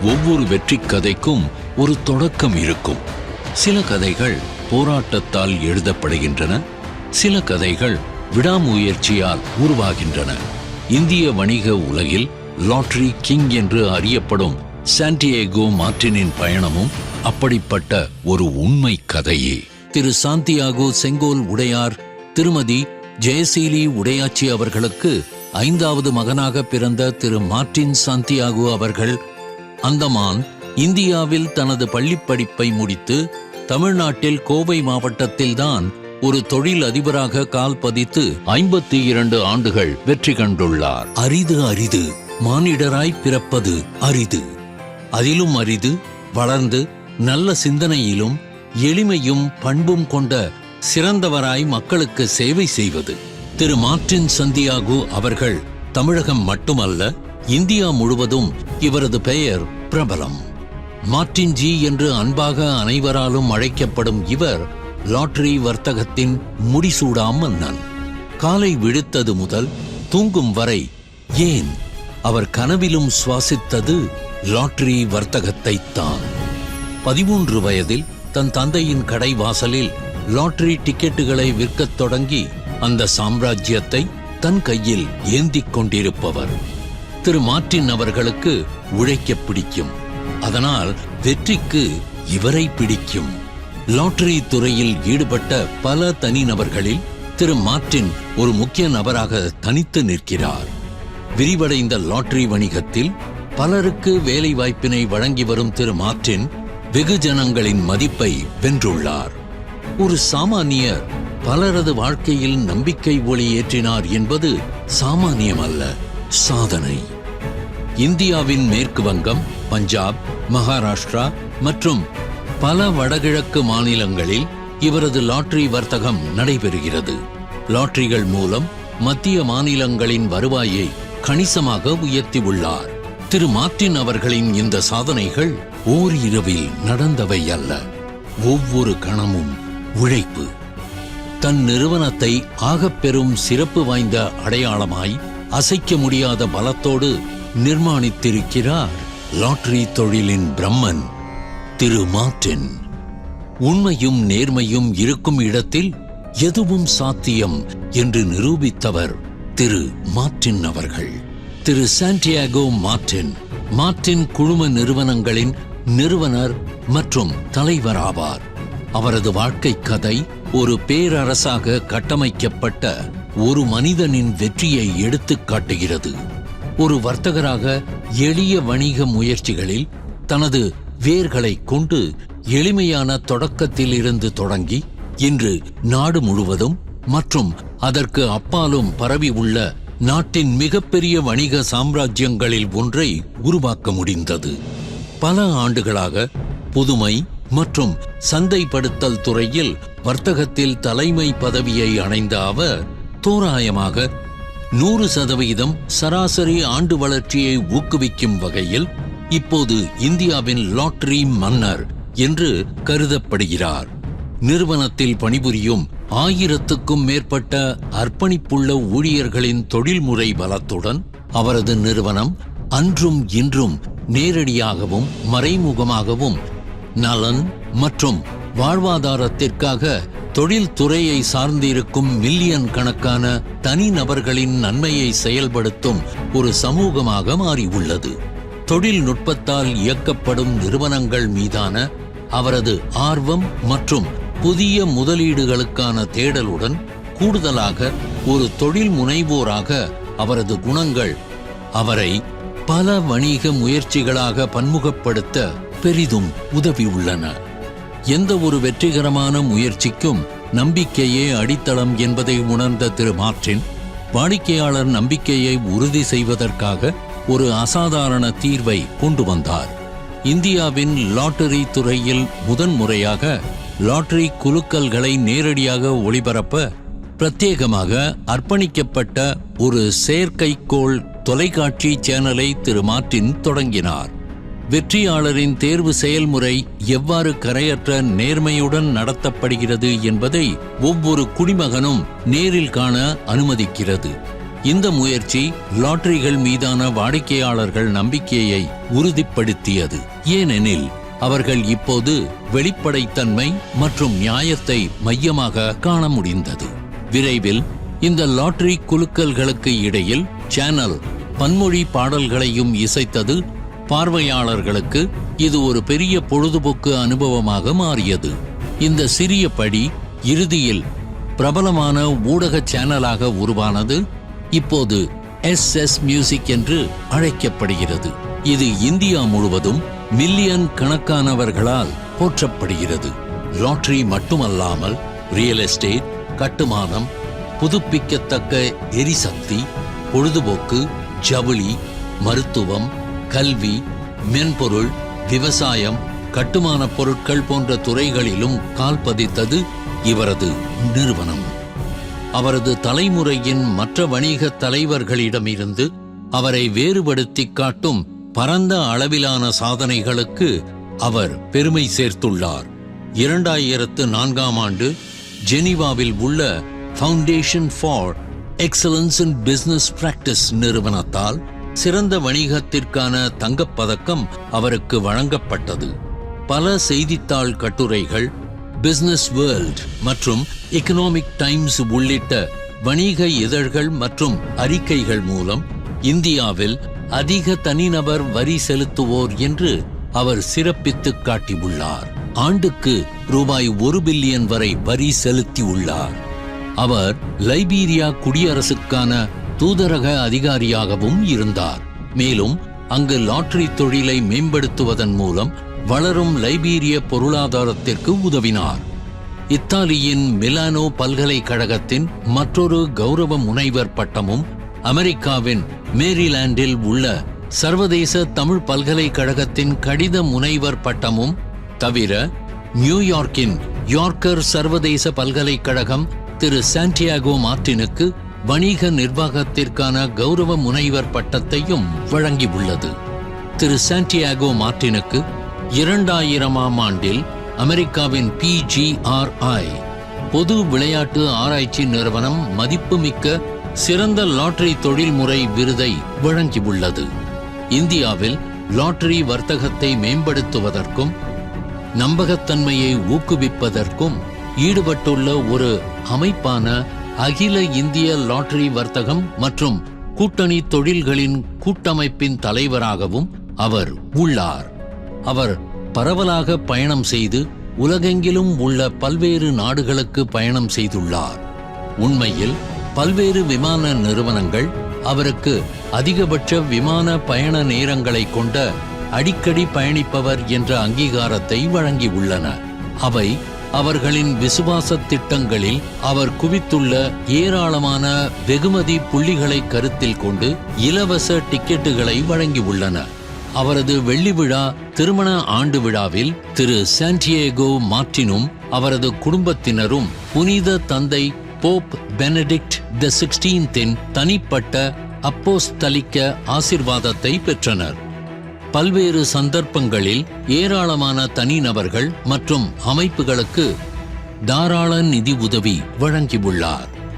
ஒவ்வொரு வெற்றி கதைக்கும் ஒரு தொடக்கம் இருக்கும். சில கதைகள் போராட்டத்தால் எழுதப்படுகின்றன, சில கதைகள் விடாமுயற்சியால் உருவாகின்றன. இந்திய வணிக உலகில் லாட்டரி கிங் என்று அறியப்படும் சாண்டியாகோ மார்டினின் பயணமும் அப்படிப்பட்ட ஒரு உண்மை கதையே. திரு சாந்தியாகோ செங்கோல் உடையார் திருமதி ஜெயசீலி உடையாச்சி அவர்களுக்கு 5வது மகனாக பிறந்த திரு மார்டின் சாந்தியாகோ அவர்கள் அந்தமான் இந்தியாவில் தனது பள்ளிப்படிப்பை முடித்து தமிழ்நாட்டில் கோவை மாவட்டத்தில்தான் ஒரு தொழில் அதிபராக கால் பதித்து 52 ஆண்டுகள் வெற்றி கண்டுள்ளார். அரிது மானிடராய் பிறப்பது அரிது. அதிலும் அரிது வளர்ந்து நல்ல சிந்தனையிலும் எளிமையும் பண்பும் கொண்ட சிறந்தவராய் மக்களுக்கு சேவை செய்வது. திரு மார்டின் சாந்தியாகோ அவர்கள் தமிழகம் மட்டுமல்ல, இந்தியா முழுவதும் இவரது பெயர் பிரபலம். மார்டின் ஜி என்று அன்பாக அனைவராலும் அழைக்கப்படும் இவர் லாட்டரி வர்த்தகத்தின் முடிசூடா மன்னன். காலை விழுத்தது முதல் தூங்கும் வரை, ஏன் அவர் கனவிலும் சுவாசித்தது லாட்டரி வர்த்தகத்தைத்தான். 13 வயதில் தன் தந்தையின் கடை வாசலில் லாட்டரி டிக்கெட்டுகளை விற்கத் தொடங்கி அந்த சாம்ராஜ்யத்தை தன் கையில் ஏந்திக் கொண்டிருப்பவர். திரு மார்டின் அவர்களுக்கு உழைக்க பிடிக்கும். அதனால் வெற்றிக்கு இவரை பிடிக்கும். லாட்டரி துறையில் ஈடுபட்ட பல தனிநபர்களில் திரு மார்டின் ஒரு முக்கிய நபராக தனித்து நிற்கிறார். விரிவடைந்த லாட்டரி வணிகத்தில் பலருக்கு வேலை வாய்ப்பினை வழங்கி வரும் திரு மார்டின் வெகுஜனங்களின் மதிப்பை வென்றுள்ளார். ஒரு சாமானியர் பலரது வாழ்க்கையில் நம்பிக்கை ஒளி ஏற்றினார் என்பது சாமானியமல்ல, சாதனை. இந்தியாவின் மேற்கு வங்கம், பஞ்சாப், மகாராஷ்டிரா மற்றும் பல வடகிழக்கு மாநிலங்களில் இவரது லாட்டரி வர்த்தகம் நடைபெறுகிறது. லாட்டரிகள் மூலம் மத்திய மாநிலங்களின் வருவாயை கணிசமாக உயர்த்தியுள்ளார். திரு மார்டின் அவர்களின் இந்த சாதனைகள் ஓரிரவில் நடந்தவை அல்ல. ஒவ்வொரு கணமும் உழைப்பு. தன் நிறுவனத்தை ஆகப்பெரும் சிறப்பு வாய்ந்த அடையாளமாய் அசைக்க முடியாத பலத்தோடு நிர்மாணித்திருக்கிறார் லாட்டரி தொழிலின் பிரம்மன் திரு மார்டின். உண்மையும் நேர்மையும் இருக்கும் இடத்தில் எதுவும் சாத்தியம் என்று நிரூபித்தவர் திரு மார்டின் அவர்கள். திரு சாண்டியாகோ மார்டின் குழும நிறுவனங்களின் நிறுவனர் மற்றும் தலைவர் ஆவார். அவரது வாழ்க்கை கதை ஒரு பேரரசாக கட்டமைக்கப்பட்ட ஒரு மனிதனின் வெற்றியை எடுத்துக் காட்டுகிறது. ஒரு வர்த்தகராக எளிய வணிக முயற்சிகளில் தனது வேர்களை கொண்டு எளிமையான தொடக்கத்தில் இருந்து தொடங்கி இன்று நாடு முழுவதும் மற்றும் அதற்கு அப்பாலும் பரவி உள்ள நாட்டின் மிகப்பெரிய வணிக சாம்ராஜ்யங்களில் ஒன்றை உருவாக்க முடிந்தது. பல ஆண்டுகளாக புதுமை மற்றும் சந்தைப்படுத்தல் துறையில் வர்த்தகத்தில் தலைமை பதவியை அடைந்த அவர் தோராயமாக 100% சராசரி ஆண்டு வளர்ச்சியை ஊக்குவிக்கும் வகையில் இப்போது இந்தியாவின் லாட்டரி மன்னர் என்று கருதப்படுகிறார். நிறுவனத்தில் பணிபுரியும் 1000க்கும் மேற்பட்ட அர்ப்பணிப்புள்ள ஊழியர்களின் தொழில்முறை பலத்துடன் அவரது நிறுவனம் அன்றும் இன்றும் நேரடியாகவும் மறைமுகமாகவும் நலன் மற்றும் வாழ்வாதாரத்திற்காக தொழில்துறையை சார்ந்திருக்கும் மில்லியன் கணக்கான தனிநபர்களின் நன்மையை செயல்படுத்தும் ஒரு சமூகமாக மாறியுள்ளது. தொழில்நுட்பத்தால் இயக்கப்படும் நிறுவனங்கள் மீதான அவரது ஆர்வம் மற்றும் புதிய முதலீடுகளுக்கான தேடலுடன் கூடுதலாக ஒரு தொழில் முனைவோராக அவரது குணங்கள் அவரை பல வணிக முயற்சிகளாக பன்முகப்படுத்த பெரிதும் உதவியுள்ளன. எந்த ஒரு வெற்றிகரமான முயற்சிக்கும் நம்பிக்கையே அடித்தளம் என்பதை உணர்ந்த திரு மார்டின் வாடிக்கையாளர் நம்பிக்கையை உறுதி செய்வதற்காக ஒரு அசாதாரண தீர்வை கொண்டு வந்தார். இந்தியாவின் லாட்டரி துறையில் முதன்முறையாக லாட்டரி குலுக்கல்களை நேரடியாக ஒளிபரப்ப பிரத்யேகமாக அர்ப்பணிக்கப்பட்ட ஒரு செயற்கைக்கோள் தொலைக்காட்சி சேனலை திரு மார்டின் தொடங்கினார். வெற்றியாளரின் தேர்வு செயல்முறை எவ்வாறு கரையற்ற நேர்மையுடன் நடத்தப்படுகிறது என்பதை ஒவ்வொரு குடிமகனும் நேரில் காண அனுமதிக்கிறது. இந்த முயற்சி லாட்டரிகள் மீதான வாடிக்கையாளர்கள் நம்பிக்கையை உறுதிப்படுத்தியது. ஏனெனில் அவர்கள் இப்போது வெளிப்படைத்தன்மை மற்றும் நியாயத்தை மையமாக காண முடிந்தது. விரைவில் இந்த லாட்டரி குலுக்கல்களுக்கு இடையில் சேனல் பன்மொழி பாடல்களையும் இசைத்தது. பார்வையாளர்களுக்கு இது ஒரு பெரிய பொழுதுபோக்கு அனுபவமாக மாறியது. இந்த சிறிய படி இறுதியில் பிரபலமான ஊடக சேனலாக உருவானது. இப்போது SS மியூசிக் என்று அழைக்கப்படுகிறது. இது இந்தியா முழுவதும் மில்லியன் கணக்கானவர்களால் போற்றப்படுகிறது. லாட்டரி மட்டுமல்லாமல் ரியல் எஸ்டேட், கட்டுமானம், புதுப்பிக்கத்தக்க எரிசக்தி, பொழுதுபோக்கு, ஜவுளி, மருத்துவம், கல்வி, மென்பொருள், விவசாயம், கட்டுமான பொருட்கள் போன்ற துறைகளிலும் கால் பதித்தது இவரது நிறுவனம். அவரது தலைமுறையின் மற்ற வணிக தலைவர்களிடமிருந்து அவரை வேறுபடுத்தி காட்டும் பரந்த அளவிலான சாதனைகளுக்கு அவர் பெருமை சேர்த்துள்ளார். 2004ஆம் ஆண்டு ஜெனீவாவில் உள்ள foundation for excellence in business practice நிறுவனத்தால் சிறந்த வணிகத்திற்கான தங்கப்பதக்கம் அவருக்கு வழங்கப்பட்டது. பல செய்தித்தாள் கட்டுரைகள், பிசினஸ் வேர்ல்ட் மற்றும் எகனாமிக் டைம்ஸ் உள்ளிட்ட வணிக இதழ்கள் மற்றும் அறிக்கைகள் மூலம் இந்தியாவில் அதிக தனிநபர் வரி செலுத்துவோர் என்று அவர் சிறப்பித்து காட்டியுள்ளார். ஆண்டுக்கு ரூபாய் 1 பில்லியன் வரை வரி செலுத்தியுள்ளார். அவர் லைபீரியா குடியரசுக்கான தூதரக அதிகாரியாகவும் இருந்தார். மேலும் அங்கு லாட்டரி தொழிலை மேம்படுத்துவதன் மூலம் வளரும் லைபீரிய பொருளாதாரத்திற்கு உதவினார். இத்தாலியின் மிலானோ பல்கலைக்கழகத்தின் மற்றொரு கௌரவ முனைவர் பட்டமும், அமெரிக்காவின் மேரிலாண்டில் உள்ள சர்வதேச தமிழ் பல்கலைக்கழகத்தின் கடித முனைவர் பட்டமும் தவிர, நியூயார்க்கின் யார்க்கர் சர்வதேச பல்கலைக்கழகம் திரு சாண்டியாகோ மார்டினுக்கு வணிக நிர்வாகத்திற்கான கௌரவ முனைவர் பட்டத்தையும் வழங்கியுள்ளது. திரு சாண்டியாகோ மார்டினுக்கு 2000ஆம் ஆண்டில் அமெரிக்காவின் PGRI பொது விளையாட்டு ஆராய்ச்சி நிறுவனம் மதிப்புமிக்க சிறந்த லாட்டரி தொழில்முறை விருதை வழங்கியுள்ளது. இந்தியாவில் லாட்டரி வர்த்தகத்தை மேம்படுத்துவதற்கும் நம்பகத்தன்மையை ஊக்குவிப்பதற்கும் ஈடுபட்டுள்ள ஒரு அமைப்பான அகில இந்திய லாட்டரி வர்த்தகம் மற்றும் கூட்டணி தொழில்களின் கூட்டமைப்பின் தலைவராகவும் அவர் உள்ளார். அவர் பரவலாக பயணம் செய்து உலகெங்கிலும் உள்ள பல்வேறு நாடுகளுக்கு பயணம் செய்துள்ளார். உண்மையில் பல்வேறு விமான நிறுவனங்கள் அவருக்கு அதிகபட்ச விமான பயண நேரங்களை கொண்ட அடிக்கடி பயணிப்பவர் என்ற அங்கீகாரத்தை வழங்கியுள்ளன. அவை அவர்களின் விசுவாச திட்டங்களில் அவர் குவித்துள்ள ஏராளமான வெகுமதி புள்ளிகளை கருத்தில் கொண்டு இலவச டிக்கெட்டுகளை வழங்கியுள்ளன. அவரது வெள்ளி விழா திருமண ஆண்டு விழாவில் திரு சாண்டியாகோ மார்டினும் அவரது குடும்பத்தினரும் புனித தந்தை போப் பெனடிக்ட் தி 16 தனிப்பட்ட அப்போஸ்தலிக்க ஆசிர்வாதத்தை பெற்றனர். பல்வேறு சந்தர்ப்பங்களில் ஏராளமான தனிநபர்கள் மற்றும் அமைப்புகளுக்கு தாராள நிதி உதவி வழங்கியுள்ளார்.